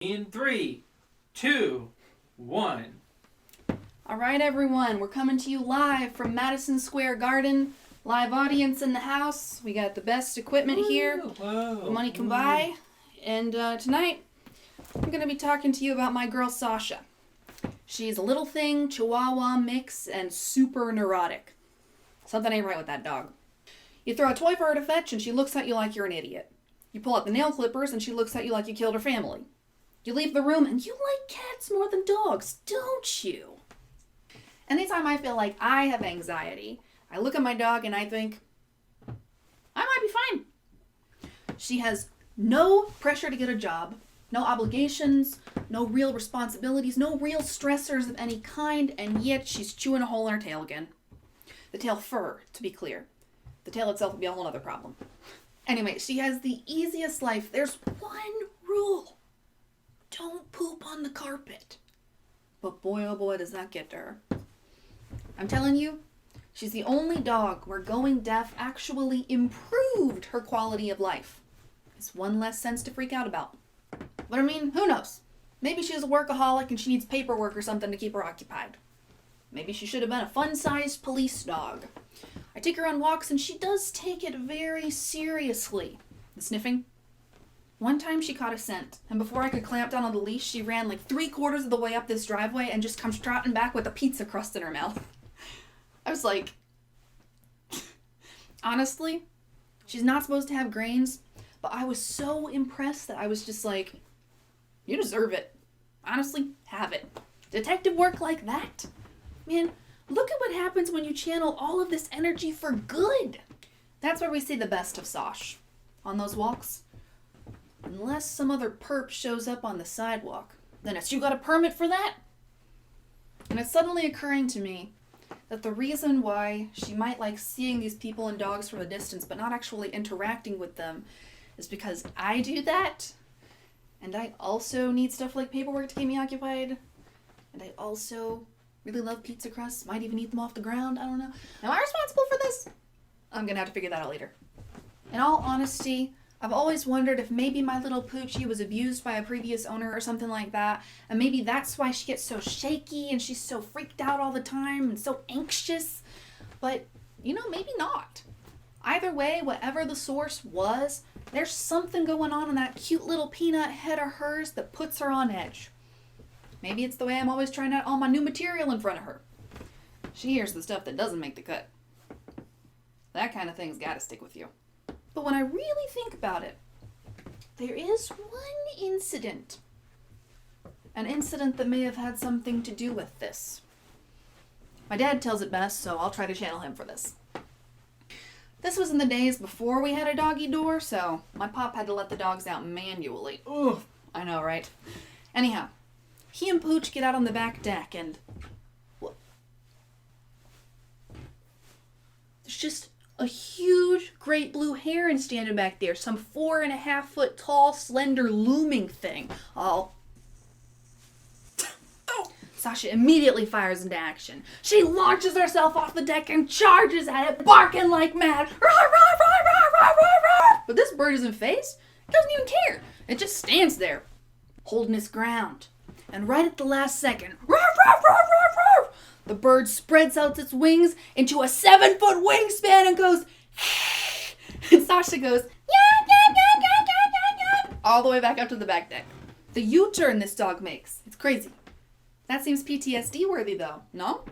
In 3, 2, 1. All right, everyone, we're coming to you live from Madison Square Garden. Live audience in the house. We got the best equipment here the money can buy. And tonight, I'm going to be talking to you about my girl Sasha. She's a little thing, Chihuahua mix, and super neurotic. Something ain't right with that dog. You throw a toy for her to fetch, and she looks at you like you're an idiot. You pull out the nail clippers, and she looks at you like you killed her family. You leave the room, and you like cats more than dogs, don't you? Anytime I feel like I have anxiety, I look at my dog and I think, I might be fine. She has no pressure to get a job, no obligations, no real responsibilities, no real stressors of any kind, and yet she's chewing a hole in her tail again. The tail fur, to be clear. The tail itself would be a whole other problem. Anyway, she has the easiest life. There's one rule. Don't poop on the carpet. But boy, oh boy, does that get to her. I'm telling you, she's the only dog where going deaf actually improved her quality of life. It's one less sense to freak out about. But I mean, who knows? Maybe she's a workaholic and she needs paperwork or something to keep her occupied. Maybe she should have been a fun-sized police dog. I take her on walks and she does take it very seriously. The sniffing. One time she caught a scent, and before I could clamp down on the leash, she ran like 3/4 of the way up this driveway and just comes trotting back with a pizza crust in her mouth. I was like, honestly, she's not supposed to have grains, but I was so impressed that I was just like, you deserve it. Honestly, have it. Detective work like that? Man, look at what happens when you channel all of this energy for good. That's where we see the best of Sosh. On those walks. Unless some other perp shows up on the sidewalk. Then it's, you got a permit for that? And it's suddenly occurring to me that the reason why she might like seeing these people and dogs from a distance but not actually interacting with them is because I do that. And I also need stuff like paperwork to keep me occupied. And I also really love pizza crusts. Might even eat them off the ground. I don't know. Am I responsible for this? I'm gonna have to figure that out later. In all honesty, I've always wondered if maybe my little Poochie was abused by a previous owner or something like that, and maybe that's why she gets so shaky and she's so freaked out all the time and so anxious. But, maybe not. Either way, whatever the source was, there's something going on in that cute little peanut head of hers that puts her on edge. Maybe it's the way I'm always trying out all my new material in front of her. She hears the stuff that doesn't make the cut. That kind of thing's gotta stick with you. But when I really think about it, there is one incident. An incident that may have had something to do with this. My dad tells it best, so I'll try to channel him for this. This was in the days before we had a doggy door, so my pop had to let the dogs out manually. Ugh, I know, right? Anyhow, he and Pooch get out on the back deck and... There's just a huge great blue heron standing back there. Some 4.5-foot tall, slender, looming thing. Oh. Sasha immediately fires into action. She launches herself off the deck and charges at it, barking like mad. But this bird isn't phased. It doesn't even care. It just stands there, holding its ground. And right at the last second, the bird spreads out its wings into a 7-foot wingspan and goes, and Sasha goes, all the way back up to the back deck. The U-turn this dog makes. It's crazy. That seems PTSD worthy though, no?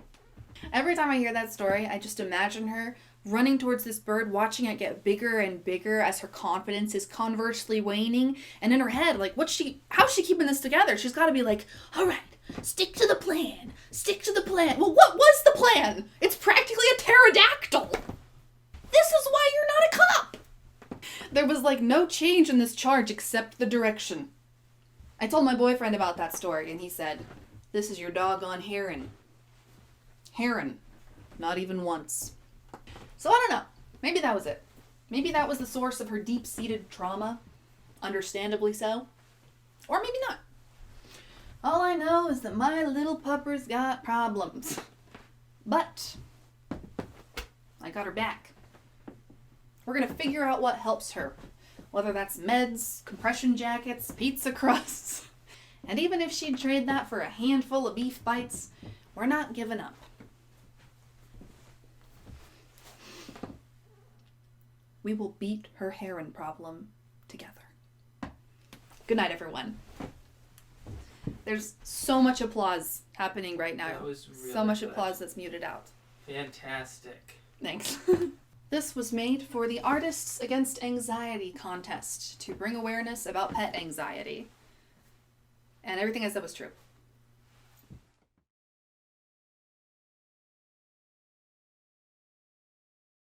Every time I hear that story, I just imagine her running towards this bird, watching it get bigger and bigger as her confidence is conversely waning. And in her head, like, how's she keeping this together? She's gotta be like, all right, stick to the plan. Stick to the plan. Well, what was the plan? It's practically a pterodactyl. This is why you're not a cop. There was like no change in this charge except the direction. I told my boyfriend about that story and he said, this is your doggone Heron. Heron. Not even once. So I don't know. Maybe that was it. Maybe that was the source of her deep-seated trauma. Understandably so. Or maybe not. All I know is that my little pupper's got problems. But I got her back. We're going to figure out what helps her. Whether that's meds, compression jackets, pizza crusts. And even if she'd trade that for a handful of beef bites, we're not giving up. We will beat her Heron problem together. Good night, everyone. There's so much applause happening right now. That was really so much good. applause that's muted out. Fantastic. Thanks. This was made for the Artists Against Anxiety contest to bring awareness about pet anxiety. And everything I said was true.